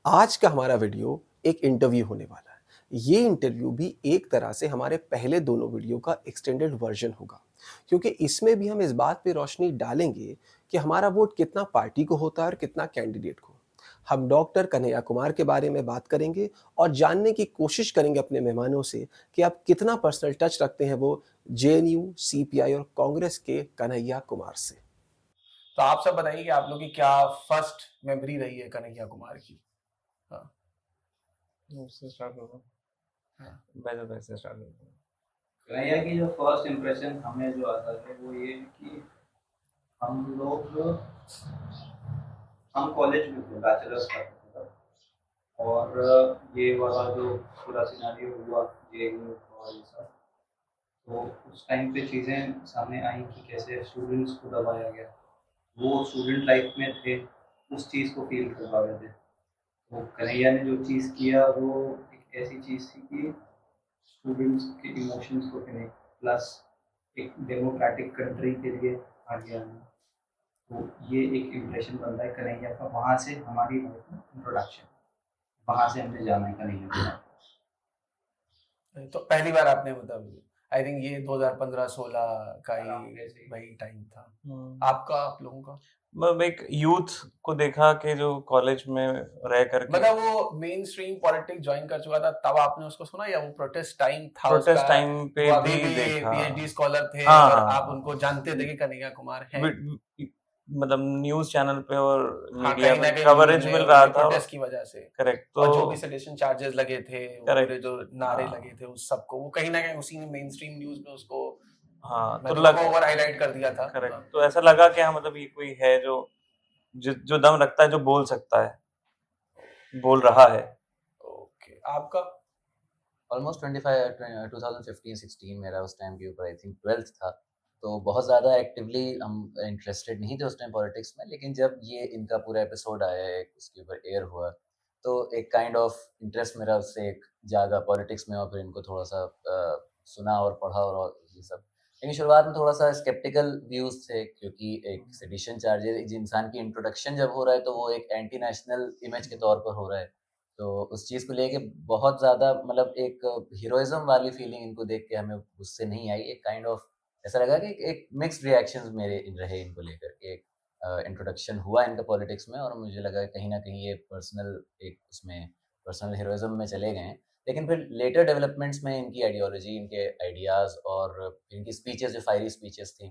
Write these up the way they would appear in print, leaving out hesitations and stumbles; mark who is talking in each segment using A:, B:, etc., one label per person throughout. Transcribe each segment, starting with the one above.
A: आज का हमारा वीडियो एक इंटरव्यू होने वाला है। ये इंटरव्यू भी एक तरह से हमारे पहले दोनों वीडियो का एक्सटेंडेड वर्जन होगा, क्योंकि इसमें भी हम इस बात पे रोशनी डालेंगे कि हमारा वोट कितना पार्टी को होता है और कितना कैंडिडेट को। हम डॉक्टर कन्हैया कुमार के बारे में बात करेंगे और जानने की कोशिश करेंगे अपने मेहमानों से कि आप कितना पर्सनल टच रखते हैं वो जेएनयू, सीपीआई और कांग्रेस के कन्हैया कुमार से। तो आप सब बताइए कि आप लोग की क्या फर्स्ट मेमोरी रही है कन्हैया कुमार की। हाँ।
B: उससे स्टार्ट होगा।
A: हाँ।
B: वैसे से स्टार्ट होगा।
C: कन्हैया की जो फर्स्ट इम्प्रेशन हमें जो आता है वो ये है कि हम लोग हम कॉलेज में थे, बैचलर्स का था, और ये वाला जो पूरा सिनेरियो हुआ ये और ये सब, तो उस टाइम पे चीज़ें सामने आई कि कैसे स्टूडेंट्स को दबाया गया। वो स्टूडेंट लाइफ में थे, उस चीज़ को फील कर पा रहे थे। तो कन्हैया ने जो चीज़ किया वो एक ऐसी चीज़ थी कि स्टूडेंट्स के इमोशंस को कनेक्ट, प्लस एक डेमोक्रेटिक कंट्री के लिए आगे आना। तो ये एक इम्प्रेशन बनता है कन्हैया का, वहाँ से हमारी लाइफ में इंट्रोडक्शन, वहाँ से हमने जाना है कन्हैया को।
A: तो पहली बार आपने मतलब आई थिंक ये 2015-16 का ही वही टाइम था। आपका, आप लोगों का
B: मतलब एक यूथ को देखा कि जो कॉलेज में रह करके
A: मतलब वो मेन स्ट्रीम पॉलिटिक्स ज्वाइन कर चुका था तब आपने उसको सुना, या वो प्रोटेस्ट टाइम था
B: प्रोटेस्ट
A: उसका?
B: टाइम पे
A: वो अभी
B: भी
A: भी
B: देखा।
A: पीएचडी स्कॉलर थे
B: हाँ
A: और
B: हाँ
A: आप उनको जानते थे कि कन्हैया कुमार हैं।
B: मतलब न्यूज चैनल पे और
A: हाँ,
B: मीडिया
A: कहीं ना
B: में
A: कहीं
B: कवरेज
A: उन्होंने
B: मिल रहा था।
A: प्रोटेस्ट की वजह से,
B: करेक्ट। तो
A: और जो भी सेडिशन चार्जेस लगे थे, वो पूरे
B: करेक्ट।
A: जो नारे
B: हाँ
A: लगे थे उस सबको, वो कहीं ना कहीं उसी ने मेन स्ट्रीम न्यूज में उसको
B: हाँ तो
A: मतलब ओवर हाईलाइट कर दिया था।
B: करेक्ट।
A: हाँ।
B: तो ऐसा लगा कि हाँ मतलब ये कोई है जो दम रखता है, जो बोल सकता है, बोल रहा है।
A: ओके, आपका?
D: ऑलमोस्ट 2015-16 मेरा उस टाइम के ऊपर, आई थिंक 12th था। तो बहुत ज़्यादा एक्टिवली हम इंटरेस्टेड नहीं थे उस टाइम पॉलिटिक्स में, लेकिन जब ये इनका पूरा एपिसोड आया, एक उसके ऊपर एयर हुआ, तो एक काइंड ऑफ इंटरेस्ट मेरा उससे एक जागा पॉलिटिक्स में, और फिर इनको थोड़ा सा सुना और पढ़ा और ये सब। लेकिन शुरुआत में थोड़ा सा स्केप्टिकल व्यूज़ थे, क्योंकि एक सेडिशन चार्जेस, एक इंसान की इंट्रोडक्शन जब हो रहा है तो वो एक एंटी नेशनल इमेज के तौर पर हो रहा है। तो उस चीज़ को लेके बहुत ज़्यादा मतलब एक हीरोइज़्म वाली फीलिंग इनको देख के हमें उससे नहीं आई। एक काइंड ऑफ ऐसा लगा कि एक मिक्स्ड रिएक्शंस मेरे रहे इनको लेकर के। एक इंट्रोडक्शन हुआ इनका पॉलिटिक्स में, और मुझे लगा कहीं न कहीं ये पर्सनल एक उसमें पर्सनल हीरोइज़्म में चले गए हैं। लेकिन फिर लेटर डेवलपमेंट्स में इनकी आइडियोलॉजी, इनके आइडियाज़ और इनकी स्पीचेज़, जो फायरी स्पीचेज़ थी,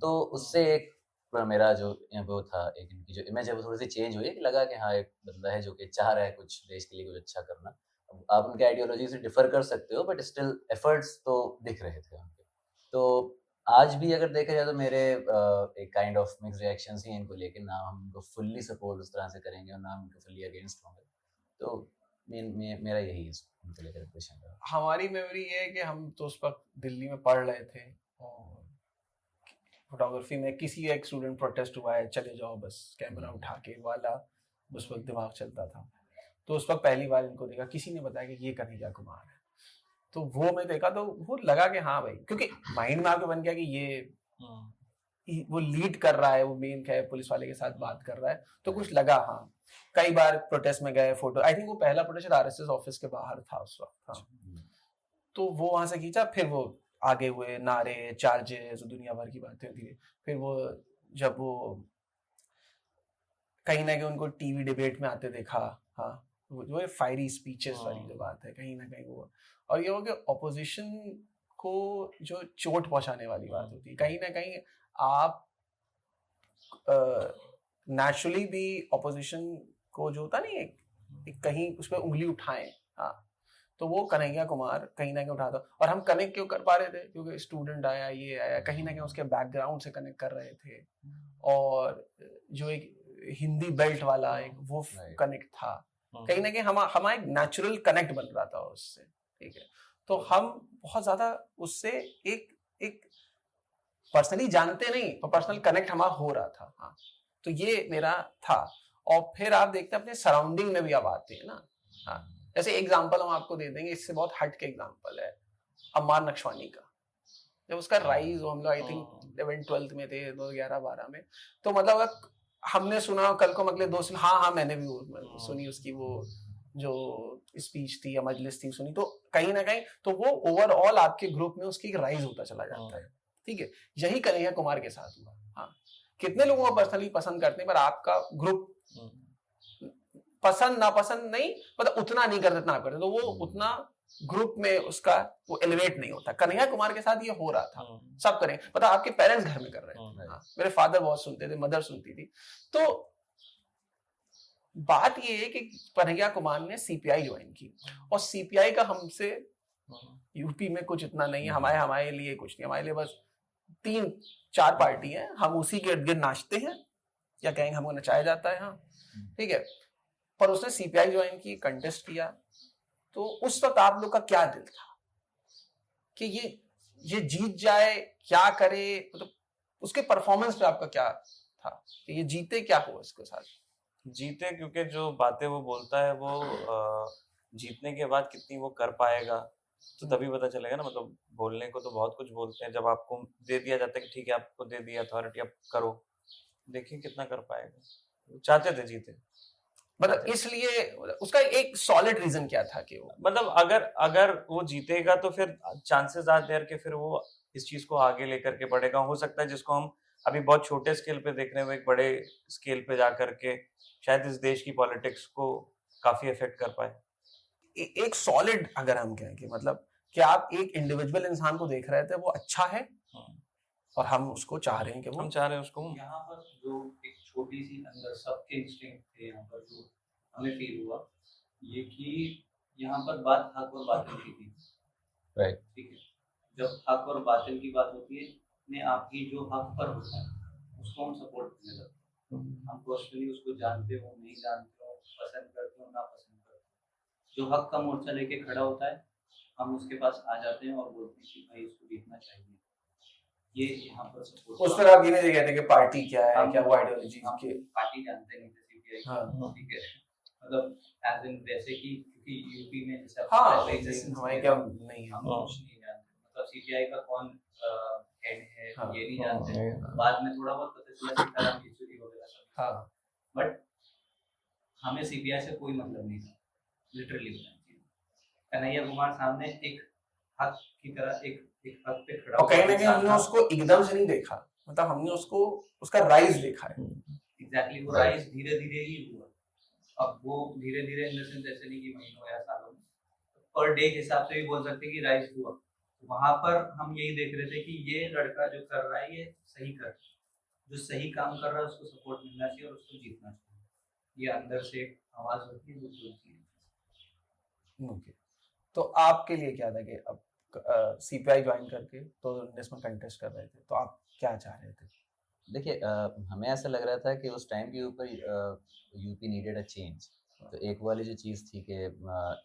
D: तो उससे एक मेरा जो वो था, एक इनकी जो इमेज है वो थोड़ी-सी चेंज हुई है, कि लगा कि हाँ, एक बंदा है जो कि चाह रहा है कुछ देश के लिए कुछ अच्छा करना। अब आप उनके आइडियोलॉजी से डिफ़र कर सकते हो, बट स्टिल एफर्ट्स तो दिख रहे थे उनके। तो आज भी अगर देखा जाए तो मेरे एक काइंड ऑफ मिक्स्ड रिएक्शंस ही हैं इनको लेके। ना हम उनको फुल्ली सपोर्ट उस तरह से करेंगे और ना हम उनको फुल्ली अगेंस्ट होंगे। तो मेरा यही है उनको लेकर इम्प्रेशन रहा।
A: हमारी मेमोरी ये है कि हम तो उस वक्त दिल्ली में पढ़ रहे थे, और फोटोग्राफी में किसी एक स्टूडेंट प्रोटेस्ट हुआ है, चले जाओ बस कैमरा उठा के वाला उस वक्त दिमाग चलता था। तो उस वक्त पहली बार इनको देखा, किसी ने बताया कि ये कन्हैया कुमार है। तो वो मैं देखा तो वो लगा कि हाँ भाई, क्योंकि माइंड में आपके बन गया कि ये वो लीड कर रहा है, वो मेन है, पुलिस वाले के साथ बात कर रहा है, तो कुछ लगा। हाँ, कई बार प्रोटेस्ट में गए, फोटो, आई थिंक वो पहला प्रोटेस्ट आरएसएस ऑफिस के बाहर था उस वक्त। हाँ, तो वो वहां से खींचा, फिर वो आगे हुए नारे, चार्जेस, दुनिया भर की बातें होती थी। फिर वो जब वो कहीं ना कहीं उनको टीवी डिबेट में आते देखा, हाँ, वो फायरी स्पीचेस वाली जो बात है, कहीं ना कहीं वो, और ये हो कि ऑपोजिशन को जो चोट पहुंचाने वाली बात होती है, कहीं ना कहीं आप नेचुरली भी ऑपोजिशन को जो होता नहीं है, कहीं उस पर उंगली उठाएं। हाँ, तो वो कन्हैया कुमार कहीं ना कहीं उठाता, और हम कनेक्ट क्यों कर पा रहे थे, क्योंकि स्टूडेंट आया, ये आया, कहीं ना कहीं उसके बैकग्राउंड से कनेक्ट कर रहे थे, और जो एक हिंदी बेल्ट वाला एक वो कनेक्ट था, कहीं ना कहीं हमारा एक नेचुरल कनेक्ट बन रहा था उससे। ठीक है, तो हम बहुत ज्यादा उससे एक एक पर्सनली जानते नहीं, तो पर्सनल कनेक्ट हमारा हो रहा था। हाँ, तो ये मेरा था। और फिर आप देखते हैं अपने सराउंडिंग में भी अब आते हैं ना। हाँ, जैसे एग्जांपल हम आपको दे देंगे, इससे बहुत हट के एग्जांपल है अम्मार नक्शवानी का। जब उसका राइज, हम लोग आई थिंक 11th-12th में थे, 2011-12 में, तो मतलब हमने सुना कल को अगले 2 साल, हाँ मैंने भी सुनी उसकी वो जो स्पीच थी या मजलिस थी सुनी, तो कहीं ना कहीं तो वो ओवरऑल आपके ग्रुप में उसकी राइज होता चला जाता है। ठीक है, यही कन्हैया कुमार के साथ हुआ। हाँ, कितने लोगों को पर्सनली पसंद करते हैं, पर आपका ग्रुप पसंद नापसंद नहीं, मतलब उतना नहीं करते जितना आप करते, तो वो उतना ग्रुप में उसका वो एलिवेट नहीं होता। कन्हैया कुमार के साथ ये हो रहा था, सब करें, पता आपके पेरेंट्स घर में कर रहे थे। हाँ, मेरे फादर बहुत सुनते थे, मदर सुनती थी। तो बात ये है कि कन्हैया कुमार ने सीपीआई ज्वाइन की, और सीपीआई का हमसे यूपी में कुछ इतना नहीं है, हमारे लिए कुछ नहीं, हमारे लिए बस 3-4 पार्टी है, हम उसी के इर्द गिर्द नाचते हैं या कहेंगे हमको नचाया जाता है। हाँ ठीक है, पर उसने सीपीआई ज्वाइन की, कंटेस्ट किया, तो उस वक्त आप लोग का क्या दिल था कि ये जीत जाए, क्या करे, मतलब उसके परफॉर्मेंस पे आपका क्या था कि ये जीते, क्या हुआ इसके साथ?
B: जीते क्योंकि जो बातें वो बोलता है वो जीतने के बाद कितनी वो कर पाएगा तो तभी पता चलेगा ना। मतलब बोलने को तो बहुत कुछ बोलते हैं, जब आपको दे दिया जाता है कि ठीक है आपको दे दिया अथॉरिटी, आप करो, देखिए कितना कर पाएगा। चाहते थे जीते,
A: मतलब इसलिए उसका एक सॉलिड रीजन क्या था कि वो,
B: मतलब अगर वो जीतेगा तो फिर चांसेस आर देयर कि फिर वो इस चीज को आगे लेकर के बढ़ेगा। हो सकता है जिसको हम अभी बहुत छोटे स्केल पे देख रहे हैं वो एक बड़े स्केल पे जा करके शायद इस देश की पॉलिटिक्स को काफी इफेक्ट कर पाए।
A: एक सॉलिड अगर हम कहें कि मतलब कि आप एक इंडिविजुअल इंसान को देख रहे थे, वो अच्छा है और हम उसको चाह रहे हैं कि वो,
B: हम चाह रहे हैं उसको।
C: यहाँ पर जो एक छोटी सी अंदर सबके इंस्टिंक्ट थे, यहाँ पर जो हमें फील हुआ ये कि यहाँ पर बात हक और बातिल की थी।
D: राइट,
C: ठीक है, जब हक और बातिल की बात होती है, अपने आप की जो हक पर होता है उसको हम सपोर्ट करने लगते हैं। हम पर्सनली उसको जानते हो नहीं जानते हो, पसंद करते हो ना पसंद करते हो, जो हक का मोर्चा लेके खड़ा होता है हम उसके पास आ जाते हैं और बोलते हैं कि भाई इसको देखना चाहिए। ये यहाँ पर सपोर्ट,
A: उस पर आप ये नहीं कहते कि पार्टी क्या है, क्या वो आइडियोलॉजी के,
C: पार्टी जानते नहीं थे सीपीआई।
A: हाँ
C: ठीक है, मतलब एज इन वैसे कि क्योंकि यूपी में जैसे
A: हाँ
C: हमारे
A: क्या नहीं है,
C: हम कुछ नहीं जानते, मतलब सीपीआई का कौन हेड है
A: हाँ,
C: ये नहीं जानते। बाद में थोड़ा बहुत पता चला सीताराम येचुरी वगैरह सब,
A: हाँ,
C: बट हमें सीपीआई से कोई मतलब नहीं था, लिटरली बताना चाहिए। कन्हैया कुमार सामने एक हक की तरह एक हक पे खड़ा,
A: और कहीं ना कहीं हमने उसको एकदम से नहीं देखा, मतलब हमने उसको उसका राइज देखा है।
C: एग्जैक्टली, वो राइज धीरे धीरे ही हुआ। अब वो धीरे धीरे इन द सेंस ऐसे नहीं कि महीनों या सालों में, पर डे के हिसाब से भी बोल सकते हैं कि राइज हुआ। वहां पर हम यही देख रहे थे कि ये लड़का जो कर रहा है ये सही कर रहा है, जो सही काम कर रहा है उसको सपोर्ट मिलना चाहिए और उसको जीतना चाहिए। ये अंदर से एक आवाज होती है जो बोलती है।
A: ओके, तो आपके लिए क्या था कि अब सीपीआई ज्वाइन करके तो इसमें कंटेस्ट कर रहे थे, तो आप क्या चाह रहे थे?
D: देखिए हमें ऐसा लग रहा था कि उस टाइम के ऊपर यूपी नीडेड अ चेंज। तो एक वाली जो चीज़ थी कि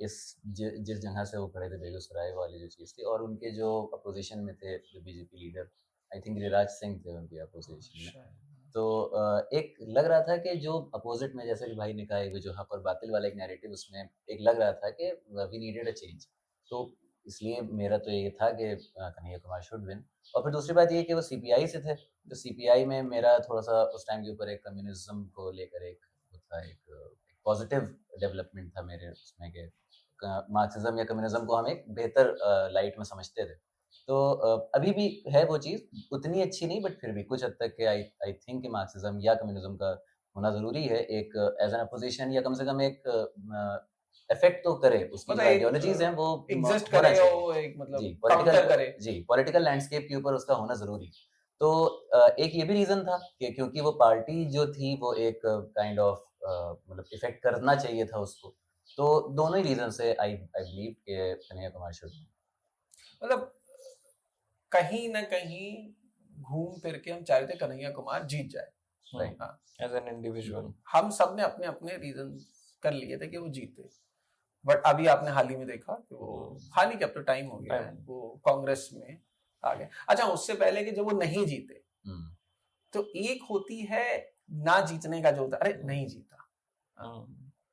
D: जिस जगह से वो खड़े थे, बेगूसराय वाली जो चीज़ थी, और उनके जो अपोजिशन में थे जो BJP leader, I think Giriraj Singh थे उनके अपोजिशन में। तो एक लग रहा था कि जो अपोजिट में, जैसे कि भाई ने कहा, जो हक और बातिल वाला एक नैरेटिव, उसमें एक लग रहा था कि वी नीडेड अ चेंज। तो इसलिए मेरा तो ये था कि कन्हैया कुमार शुड विन। और फिर दूसरी बात ये कि वो सीपीआई से थे, तो सीपीआई में मेरा थोड़ा सा उस टाइम के ऊपर एक कम्युनिज्म को लेकर एक पॉजिटिव डेवलपमेंट था मेरे उसमें, कि मार्क्सिज्म या कम्युनिज्म को हम एक बेहतर लाइट में समझते थे। तो अभी भी है वो चीज़, उतनी अच्छी नहीं, बट फिर भी कुछ हद तक के आई थिंक कि मार्क्सिज्म या कम्युनिज्म का होना ज़रूरी है एक एज एन अपोजिशन, या कम से कम एक इफेक्ट तो करे, उसकी जो आइडियोलॉजीज हैं वो
A: एग्जिस्ट
D: होना
A: करे,
D: चाहिए।
A: वो एक मतलब
D: जी,
A: काउंटर करे।
D: पॉलिटिकल लैंडस्केप के ऊपर उसका होना ज़रूरी। तो एक ये भी रीज़न था कि क्योंकि वो पार्टी जो थी वो एक काइंड ऑफ मतलब इफेक्ट करना चाहिए था उसको। तो दोनों ही रीज़न से आई बिलीव कि कन्हैया कुमार शुड,
A: मतलब कहीं ना कहीं घूम फिर के हम चाह रहे थे कन्हैया कुमार जीत जाए,
D: राइट,
A: हाँ,
B: एज एन इंडिविजुअल
A: हम सब ने अपने अपने रीजन कर लिए थे कि वो जीते। बट अभी आपने हाल ही में देखा कि वो हाल ही, अब तो टाइम हो गया है, वो कांग्रेस में आ गए। अच्छा, उससे पहले कि जब वो नहीं जीते, तो एक होती है ना जीतने का जो होता है, अरे नहीं जीता,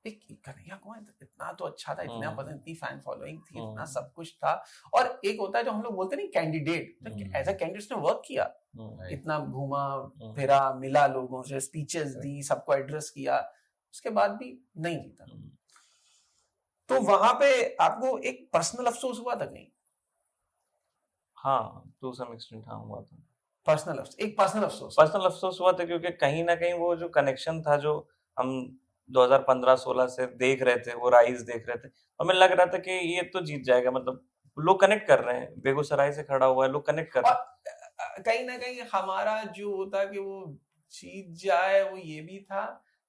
A: एक कन्हैया कुमार इतना तो अच्छा था, इतना पसंद, इतनी फैन फॉलोइंग थी, इतना
B: हम्म।
A: सब कुछ था। और एक होता है जो हम लोग बोलते नहीं कैंडिडेट, एज अ कैंडिडेट उसने वर्क किया,
D: Right.
A: इतना घूमा फिरा, मिला लोगों से, स्पीचेस दी, सबको एड्रेस किया, उसके बाद भी नहीं जीता। तो वहां पे आपको एक पर्सनल अफसोस हुआ था नहीं?
B: हाँ, टू सम एक्सटेंट हाँ हुआ था।
A: पर्सनल अफसोस, एक पर्सनल अफसोस।
B: पर्सनल अफसोस हुआ था क्योंकि कहीं ना कहीं वो जो कनेक्शन था जो हम 2015-16 से देख रहे थे, वो राइज देख रहे थे, हमें लग रहा था कि ये तो जीत जाएगा, मतलब लोग कनेक्ट कर रहे हैं, बेगूसराय से खड़ा हुआ है, लोग कनेक्ट कर रहे हैं।
A: कहीं ना कहीं हमारा जो होता कि वो जीत जाए, वो ये भी था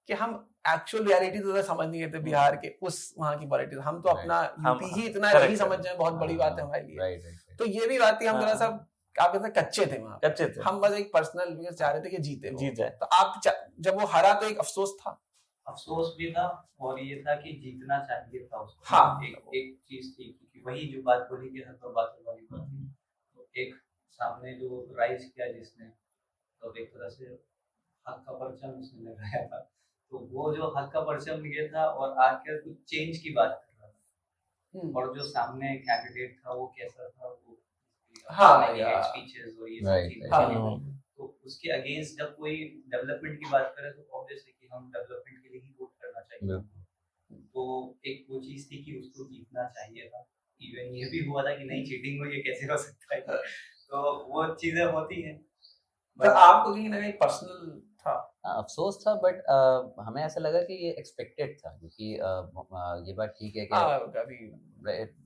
A: कि हम एक्चुअल रियलिटी तो समझ नहीं रहे थे बिहार के उस वहां की पॉलिटिक्स। हम तो अपना यूपी ही इतना
B: correct,
A: नहीं समझ रहे, बहुत बड़ी बात है हमारे लिए।
D: Right.
A: तो ये भी बात थी, हम थोड़ा सा आप कहते हैं कच्चे थे वहां,
B: कच्चे थे,
A: हम बस एक पर्सनल चाह रहे थे कि जीते,
B: जीत जाए।
A: तो आप जब वो हारा तो एक अफसोस था।
C: अफसोस भी था और ये था कि जीतना चाहिए था उसको।
A: हाँ।
C: एक चीज थी कि वही जो बात बोली कि हक और बात वाली बात थी, तो एक सामने जो राइज किया जिसने, तो एक तरह से हक का परचम उसने लगाया था, तो वो जो हक का परचम लिए था और आकर कुछ चेंज की बात कर रहा था, और जो सामने कैंडिडेट था वो कैसा था, वो स्पीचेस और ये सब चीजें, तो उसके अगेंस्ट जब कोई डेवलपमेंट की बात करे तो ऑब्वियस है कि हम डेवलपमेंट के लिए ही वोट करना चाहिए। तो एक वो चीज थी कि उसको जीतना चाहिए था। इवन ये भी हुआ था कि नहीं, चीटिंग हुई, ये कैसे हो सकता है, तो वो चीजें होती हैं।
A: तो आपको कहीं ना कहीं पर्सनल था?
D: अफसोस था, बट हमें ऐसा लगा कि ये एक्सपेक्टेड था, क्योंकि ये बात ठीक है कि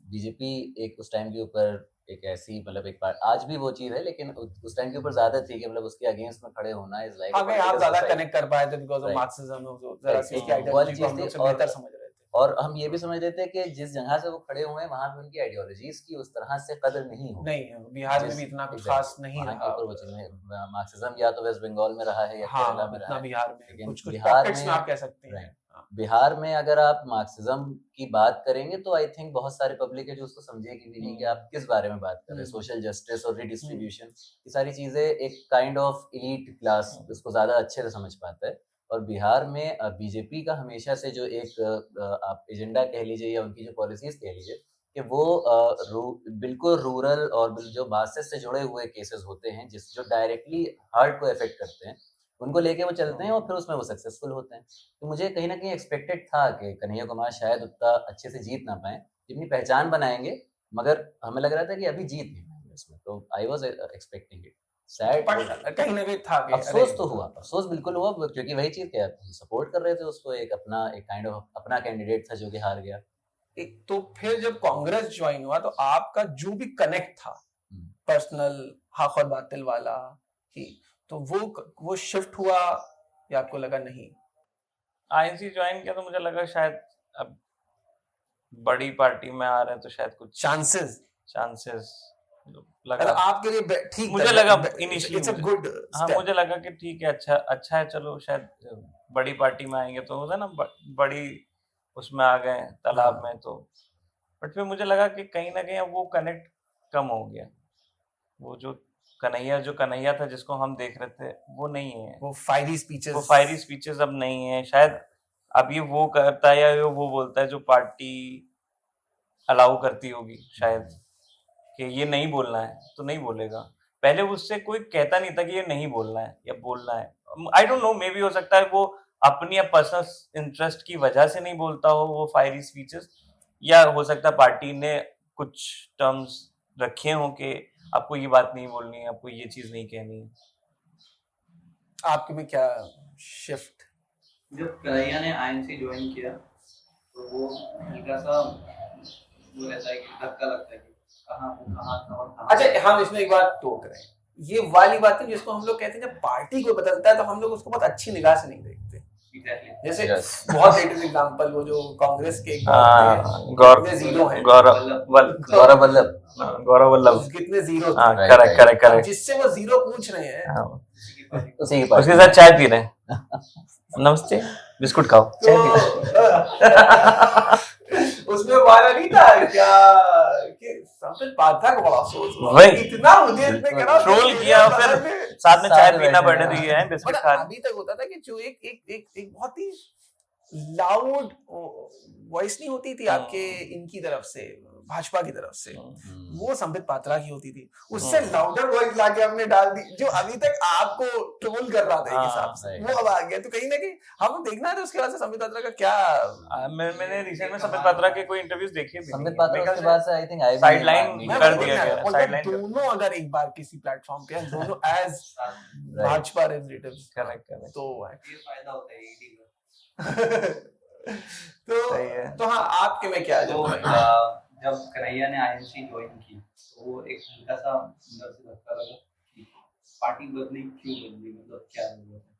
D: बीजेपी एक उस टाइम के ऊपर एक ऐसी, मतलब एक बार आज भी वो चीज है, लेकिन उस टाइम के ऊपर ज्यादा थी कि मतलब उसके अगेंस्ट में खड़े होना इज लाइक
A: आप ज्यादा कनेक्ट कर पाए थे बिकॉज़ ऑफ मार्क्सिज्म, जरा सी उसकी आइडियोलॉजी को हम लोग से बेहतर समझ रहे थे,
D: और हम ये भी समझ रहे थे कि जिस जगह से वो खड़े हुए हैं वहां पे उनकी आइडियोलॉजीज की उस तरह से कदर नहीं हो,
A: बिहार में भी इतना कुछ खास नहीं रहा।
D: मार्क्सिज्म या तो वेस्ट बंगाल में रहा है या केरला में रहा है,
A: बिहार में कुछ
D: बिहार
A: में आप कह सकते हैं।
D: बिहार में अगर आप मार्क्सिज्म की बात करेंगे तो आई थिंक बहुत सारे पब्लिक है जो उसको समझेगी भी नहीं कि आप किस बारे में बात कर रहे हैं। सोशल जस्टिस और रिडिस्ट्रीब्यूशन, ये सारी चीजें एक काइंड ऑफ एलीट क्लास उसको ज्यादा अच्छे से समझ पाता है। और बिहार में बीजेपी का हमेशा से जो एक आप एजेंडा कह लीजिए या उनकी जो पॉलिसीज कह लीजिए कि वो बिल्कुल रूरल और जो मासेस से जुड़े हुए केसेस होते हैं जो डायरेक्टली हार्ट को अफेक्ट करते हैं, उनको लेके वो चलते हैं और फिर उसमें वो सक्सेसफुल होते हैं। तो मुझे कहीं ना कहीं एक्सपेक्टेड था कि कन्हैया कुमार शायद उतना अच्छे से जीत ना पाए, जितनी पहचान बनाएंगे, मगर हमें लग रहा था कि अभी जीत नहीं पाएंगे उसमें, तो I was expecting it. Sad
A: कहीं ना कहीं था,
D: अफसोस तो हुआ, अफसोस बिल्कुल हुआ, क्योंकि वही चीज क्या सपोर्ट कर रहे थे उसको, एक काइंड ऑफ अपना कैंडिडेट था जो कि हार गया।
A: तो फिर जब कांग्रेस ज्वाइन हुआ तो आपका जो भी कनेक्ट था पर्सनल हक और बातिल वाला ही, तो वो शिफ्ट हुआ या आपको लगा नहीं?
B: आईएनसी ज्वाइन किया तो मुझे लगा शायद अब बड़ी पार्टी में आ रहे हैं तो शायद कुछ चांसेस लगा,
A: आपके लिए ठीक
B: मुझे लगा इनिशियली,
A: इट्स अ गुड,
B: हाँ मुझे लगा कि ठीक है, अच्छा है, चलो शायद बड़ी पार्टी में आएंगे तो होता ना, बड़ी उसमें आ गए तालाब में, तो बट फिर मुझे लगा कि कहीं ना कहीं अब वो कनेक्ट कम हो गया, वो जो कन्हैया था जिसको हम देख रहे थे वो नहीं है, वो फायरी स्पीचेस अब नहीं है, शायद अब ये वो करता है या वो बोलता है जो पार्टी अलाउ करती होगी शायद, कि ये नहीं बोलना है तो नहीं बोलेगा। पहले उससे कोई कहता नहीं था कि ये नहीं बोलना है या बोलना है, I don't know, may be हो सकता है वो अपनी पर्सनल इंटरेस्ट की वजह से नहीं बोलता हो वो फायरी स्पीचेस, या हो सकता है पार्टी ने कुछ टर्म्स रखे हो कि आपको ये बात नहीं बोलनी है, आपको ये चीज नहीं कहनी है।
A: आपके में क्या शिफ्ट?
C: जब कन्हैया ने आईएनसी ज्वाइन किया तो वो हल्का सा वो रहता है कि धक्का लगता है कि कहाँ था और कहाँ।
A: अच्छा, हम इसमें एक बात टोक रहे हैं, ये वाली बात है जिसको हम लोग कहते हैं जब पार्टी को बदलता है तो हम लोग उसको बहुत अच्छी निगाह से नहीं देखते। जैसे बहुत लेटेस्ट एग्जांपल वो जो कांग्रेस के
B: गौरव वल्लभ
A: कितने जीरो,
B: करेक्ट,
A: जिससे वो जीरो पूछ रहे हैं
B: उसके साथ चाय पी रहे हैं, नमस्ते बिस्कुट खाओ, चाय पी
A: उसमें वाला नहीं था क्या कि समझ पाता को बड़ा सोच,
B: वही
A: इतना मुझे इसमें करा
B: ट्रोल किया, फिर साथ में चाय पीना पड़े दिए हैं, बिस्कुट खा।
A: अभी तक होता था कि जो एक बहुत ही लाउड वॉइस नहीं होती थी आपके इनकी तरफ से, भाजपा की तरफ से, वो संबित पात्रा की होती थी। उससे लाउडर वॉइस लाके हमने डाल दी, जो अभी तक आपको ट्रोल कर रहा था एक हिसाब से, वो अब आ गया। तो कहीं ना कहीं हम देखना है उसके बाद से संबित पात्रा का क्या।
B: मैंने रिसेंट में संबित पात्रा के कोई इंटरव्यूज देखे भी
D: संबित पात्रा के बाद से आई थिंक आई
B: साइडलाइन कर दिया गया,
A: साइडलाइन दोनों अगर एक बार किसी प्लेटफॉर्म पे दोनों एज भाजपा रिलेटिव्स,
B: करेक्ट
A: तो
C: ये फायदा होता है ईडी का।
A: तो हाँ, आपके में क्या
C: तो जब कन्हैया ने आईएनसी ज्वाइन की तो वो एक हल्का सा अंदर से धक्का लगा कि पार्टी बदली, क्यों बदली, मतलब क्या जरूरत है।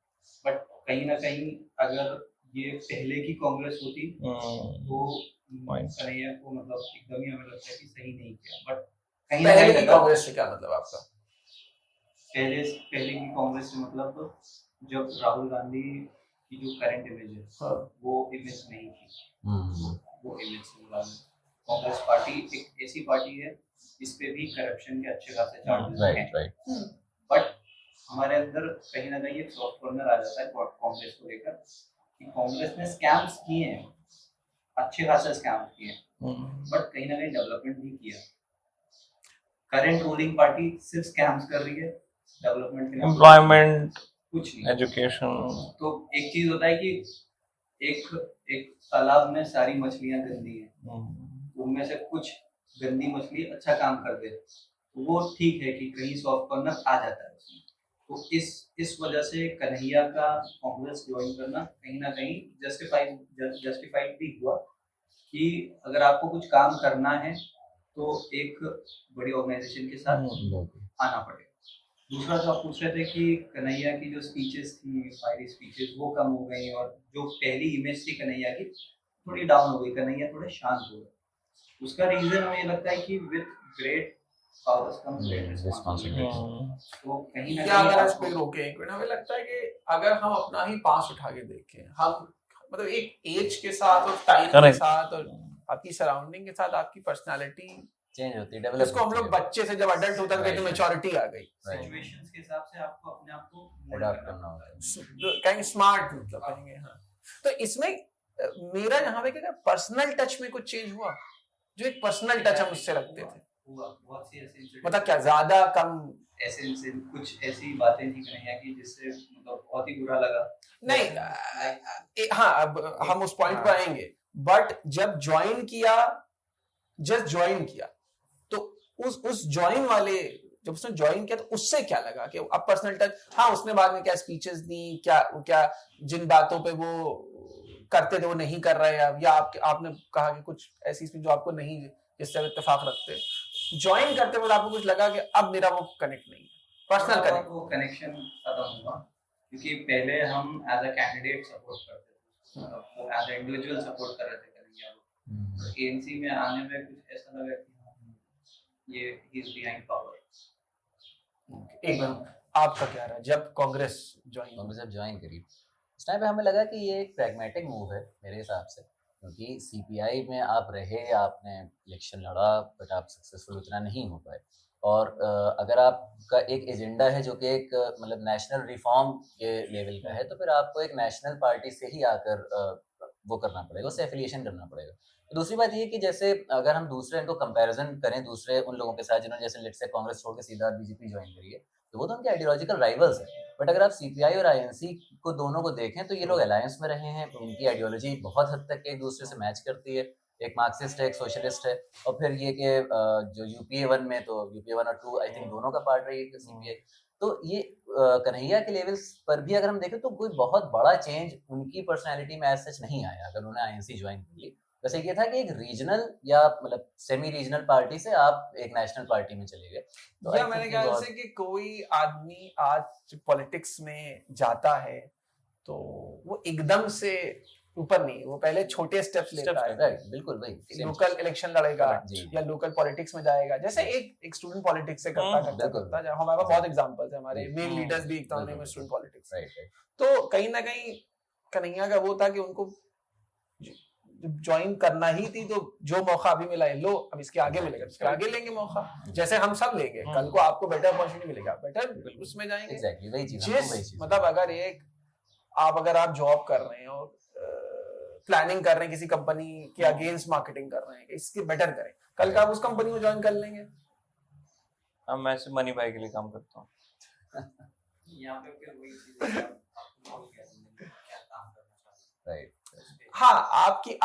C: बट कहीं ना कहीं अगर ये पहले की कांग्रेस होती तो कन्हैया को मतलब एकदम ही हमें लगता है कि सही नहीं किया। बट कहीं
A: पहले की कांग्रेस से क्या मतलब आपका?
C: पहले की कांग्रेस से मतलब जब राहुल गांधी की जो करंट इमेज है वो इमेज नहीं थी, वो इमेज से कांग्रेस पार्टी एक ऐसी पार्टी है जिस पे भी करप्शन के अच्छे खासे चार्जेस हैं, बट हमारे अंदर कहीं ना कहीं एक सॉफ्ट कॉर्नर आ जाता है कांग्रेस को लेकर कि कांग्रेस ने स्कैम्स किए हैं, अच्छे खासे स्कैम्स किए हैं, बट कहीं ना कहीं डेवलपमेंट नहीं किया। करंट रूलिंग पार्टी सिर्फ स्कैम्स कर रही है, डेवलपमेंट के
B: एम्प्लॉयमेंट,
C: कुछ नहीं,
B: एजुकेशन।
C: तो एक चीज होता है कि एक तालाब में सारी मछलियां गंदी हैं, उनमें से कुछ गंदी मछली अच्छा काम कर दे तो वो ठीक है कि कहीं सॉफ्ट कॉर्नर आ जाता है उसमें। तो इस वजह से कन्हैया का कांग्रेस ज्वाइन करना कहीं ना कहीं जस्टिफाइड भी हुआ कि अगर आपको कुछ काम करना है तो एक बड़ी ऑर्गेनाइजेशन के साथ आना पड़ेगा। दूसरा जो आप पूछ रहे थे कि कन्हैया की जो स्पीचेस थी, फायरी स्पीचेस, वो कम हो गई और जो पहली इमेज थी कन्हैया की थोड़ी डाउन हो गई, कन्हैया थोड़े शांत हो गए। उसका रीजन हमें लगता है कि with great powers come great responsibility. तो कहीं ना कहीं
A: अगर इस पे रोके एक मिनट, हमें लगता है कि अगर हम अपना ही पास उठा के देखें, हम मतलब एक एज के साथ और टाइम के साथ और आपकी सराउंडिंग के साथ आपकी पर्सनालिटी
D: चेंज होती है, डेवलप।
A: इसको हम लोग बच्चे से जब अडल्ट होता है तो मैच्योरिटी आ गई,
C: सिचुएशंस के हिसाब से आपको अपने आप को
D: अडॉप्ट करना होता है,
A: कहेंगे स्मार्ट, मतलब कहेंगे। हाँ, तो इसमें मेरा यहाँ पे क्या पर्सनल टच में कुछ चेंज हुआ, जो एक पर्सनल टच हम उससे रखते थे,
C: बहुत सी ऐसे
A: मतलब क्या ज्यादा कम
C: ऐसे कुछ ऐसी बातें थी कन्हैया की जिससे मतलब बहुत ही बुरा लगा।
A: नहीं, हाँ, अब हम उस पॉइंट पर आएंगे, बट जब ज्वाइन किया, जस्ट ज्वाइन किया तो उस ज्वाइन वाले, जब उसने ज्वाइन किया तो उससे क्या लगा कि अब पर्सनल टच, हाँ उसने बाद में क्या स्पीचेस दी, क्या जिन बातों पे वो करते थे वो नहीं कर रहे अब, या आपने कहा कि कुछ ऐसी स्पीच जो आपको नहीं, जिससे आप इत्तेफाक रखते, ज्वाइन करते वक्त आपको कुछ लगा कि अब मेरा वो कनेक्ट नहीं है, पर्सनल कनेक्ट,
C: वो कनेक्शन खत्म हुआ, क्योंकि पहले हम एज अ कैंडिडेट सपोर्ट करते थे, वो एज अ इंडिविजुअल सपोर्ट कर रहे थे कन्हैया को। एएनसी में आने में कुछ ऐसा लगा कि ये ही इज बिहाइंड पावर।
A: एकदम आपका क्या रहा जब कांग्रेस
D: ज्वाइन करी? उस टाइम पे हमें लगा कि ये एक प्रैग्मेटिक मूव है मेरे हिसाब से, क्योंकि सीपीआई में आप रहे, आपने इलेक्शन लड़ा, बट आप सक्सेसफुल उतना नहीं हो पाए। और अगर आपका एक एजेंडा है जो कि एक मतलब नेशनल रिफॉर्म के लेवल का है, तो फिर आपको एक नेशनल पार्टी से ही आकर वो करना पड़ेगा, उससे एफिलिएशन करना पड़ेगा। तो दूसरी बात ये कि जैसे अगर हम दूसरे इनको कंपैरिजन करें दूसरे उन लोगों के साथ जिन्होंने जैसे लेट्स से कांग्रेस छोड़ के सीधा बीजेपी ज्वाइन करी है, तो वो तो उनके आइडियोलॉजिकल राइवल्स हैं। बट अगर आप सीपीआई और आईएनसी को दोनों को देखें तो ये लोग अलायंस में रहे हैं, इनकी आइडियोलॉजी बहुत हद तक एक दूसरे से मैच करती है, एक मार्क्सिस्ट है, एक सोशलिस्ट है, और फिर ये कि जो यूपीए 1 में, तो यूपीए 1 और 2 आई थिंक दोनों का पार्ट रही है सीपीआई। तो ये कन्हैया के लेवल पर भी अगर हम देखें तो कोई बहुत बड़ा चेंज उनकी पर्सनैलिटी में एज सच नहीं आया अगर उन्होंने आईएनसी ज्वाइन कर ली। वैसे ये था कि एक रीजनल या मतलब सेमी रीजनल पार्टी से आप एक नेशनल पार्टी में चले गए।
A: तो या मैंने ख्याल से कि कोई आदमी आज पॉलिटिक्स में जाता है तो वो एकदम से ऊपर नहीं, वो पहले छोटे स्टेप्स लेता है।
D: बिल्कुल भाई,
A: लोकल इलेक्शन लड़ेगा या लोकल पॉलिटिक्स में जाएगा, जैसे एक स्टूडेंट पॉलिटिक्स से करता हमारे पास बहुत एग्जांपल्स है, हमारे मेन लीडर्स भी एक तरह में स्टूडेंट पॉलिटिक्स। तो कहीं ना कहीं कन्हैया का वो था कि उनको ज्वाइन करना ही थी, तो जो मौका अभी मिला है लो, अब इसके आगे मिलेगा, इसके आगे लेंगे मौका, जैसे हम सब लेंगे। कल को आपको बेटर अपॉर्चुनिटी मिलेगा, बेटर उसमें जाएंगे। मतलब अगर आप जॉब कर रहे हैं और प्लानिंग कर रहे हैं किसी कंपनी के अगेंस्ट मार्केटिंग कर रहे हैं, इसके बेटर करें, कल का आप उस कंपनी को ज्वाइन कर लेंगे।
B: अब मैं सिर्फ मनी भाई के लिए काम करता हूँ।
C: यहाँ पे फिर वही चीज़ है, आपको क्या काम करना चाहते
D: राइट,
C: हैं।
A: हाँ,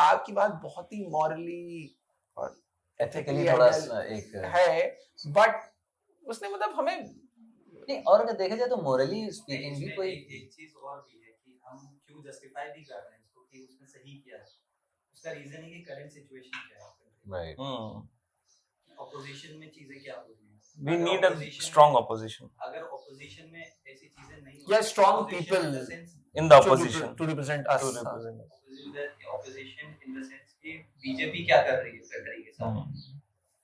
A: आपकी बात बहुत ही मॉरली और
D: एथिकली थोड़ा सा एक
A: है, बट उसने मतलब हमें
D: नहीं, और अगर देखा जाए तो मोरली स्पीकिंग भी कोई
C: एक चीज और भी है कि हम क्यों जस्टिफाई भी कर रहे हैं इसको कि उसने सही किया है, उसका रीजन है कि करंट सिचुएशन क्या है,
D: राइट,
C: ऑपोजिशन में चीजें क्या हो रही हैं।
B: We
C: अगर
B: need a
C: opposition
B: strong
C: में-
B: opposition
C: अगर ऑपोजिशन में ऐसी चीजें नहीं
A: Yeah, strong
C: opposition
A: people
C: in the sense-
B: in the opposition
A: to represent us।
B: to represent us.
C: opposition in the sense कि बीजेपी क्या कर रही है कंट्री के साथ,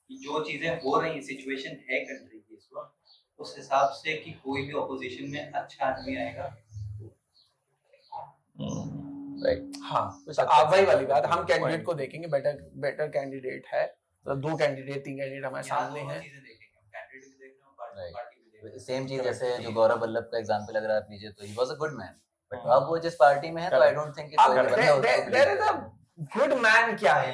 C: कि जो चीजें हो रही हैं, सिचुएशन है कंट्री की इस वक्त, उस हिसाब से कि कोई भी ऑपोजिशन में अच्छा आदमी आएगा।
D: राइट,
A: हाँ, तो आप वही वाली बात, हम कैंडिडेट को देखेंगे, बेटर कैंडिडेट है, तो 2 कैंडिडेट 3 कैंडिडेट हमारे सामने हैं।
D: सेम चीज जैसे जो गौरव वल्लभ का एग्जांपल अगर आप लीजिए तो he was a good man, but अब वो जिस पार्टी में है तो आई डोंट थिंक कि कोई भी बंदा उसको
A: there is a good man क्या है?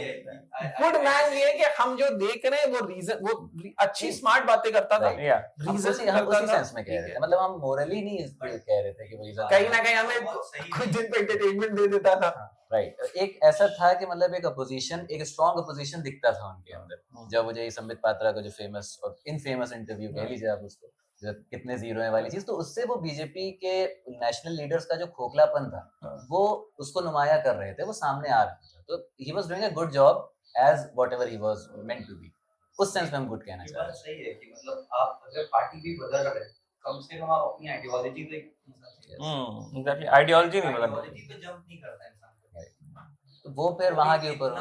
A: गुड मैन ये है कि हम जो देख रहे हैं वो रीजन, वो अच्छी स्मार्ट बातें करता था,
B: Yeah.
D: हम
A: रीजन
D: उसी सेंस में कह रहे थे, मतलब हम मोरली नहीं इस पे कह रहे थे कि वो रीजन
A: कहीं ना कहीं हमें कुछ दिन पे एंटरटेनमेंट दे देता था।
D: राइट, एक ऐसा था कि मतलब एक अपोजिशन, एक स्ट्रांग अपोजिशन दिखता था उनके अंदर। जब वो जो संबित पात्रा का जो फेमस और इनफेमस इंटरव्यू कह लीजिए आप उसको, जो कितने जीरो है वाली चीज, तो उससे वो बीजेपी के नेशनल लीडर्स का जो खोखलापन था वो उसको नुमाया कर रहे थे, वो सामने आ रहा था। तो he was doing a good job as whatever he was meant to be. उस सेंस में हम गुड कहना
C: ये
D: चाह रहे
C: बात सही है कि मतलब आप अगर पार्टी भी बदल रहे हैं, कम से कम आप अपनी आइडियोलॉजी पे
B: Exactly. आइडियोलॉजी नहीं बदलनी,
C: आइडियोलॉजी पे जंप नहीं करता इंसान।
D: तो वो फिर वहां के ऊपर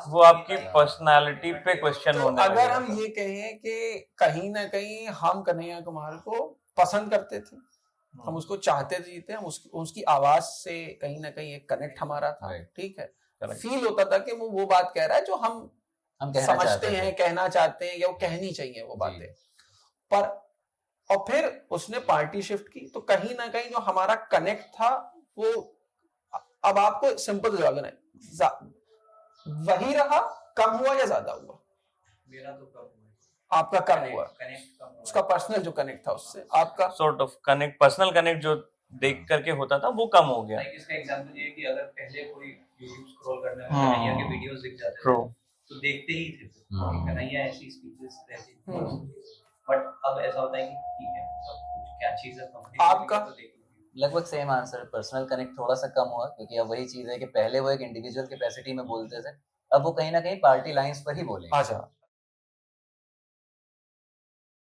B: वो आपकी पर्सनालिटी पे क्वेश्चन
A: तो
B: होने
A: अगर
B: लगेगा।
A: हम ये कहें कि कहीं ना कहीं हम कन्हैया कुमार को पसंद करते थे, हम उसको चाहते थे, हम उसकी आवाज से कहीं ना कहीं एक कनेक्ट हमारा था,
D: Right.
A: ठीक है,
B: Correct.
A: फील होता था कि वो बात कह रहा है जो हम
D: कहना
A: समझते
D: चाहते
A: हैं,
D: थे।
A: कहना चाहते हैं, या वो कहनी चाहिए वो बातें। पर और फिर उसने पार्टी शिफ्ट की, तो कहीं ना कहीं जो हमारा कनेक्ट था वो, अब आपको सिंपल जवाब देना है, वही रहा, कम हुआ या ज्यादा हुआ?
C: मेरा तो कम हुआ,
A: आपका कम हुआ,
C: कनेक्ट कम हुआ।
A: उसका पर्सनल जो कनेक्ट था उससे, आपका
B: sort of connect, personal connect जो देख करके होता था वो कम हो गया।
C: लाइक इसका एग्जांपल ये है कि अगर पहले कोई YouTube स्क्रॉल करने में कन्हैया के वीडियोस दिख जाते थे
B: True.
C: तो देखते ही थे कि कन्हैया ऐसी स्पीचेस रहती थी, बट अब ऐसा होता है कि ठीक है सब कुछ क्या चीज है
A: आपका?
C: तो देख लो।
D: लगभग सेम आंसर, पर्सनल कनेक्ट थोड़ा सा कम हुआ, क्योंकि अब वही चीज है कि पहले वो एक इंडिविजुअल कैपेसिटी में बोलते थे, अब वो कहीं ना कहीं पार्टी लाइंस पर ही बोलेंगे।
A: अच्छा,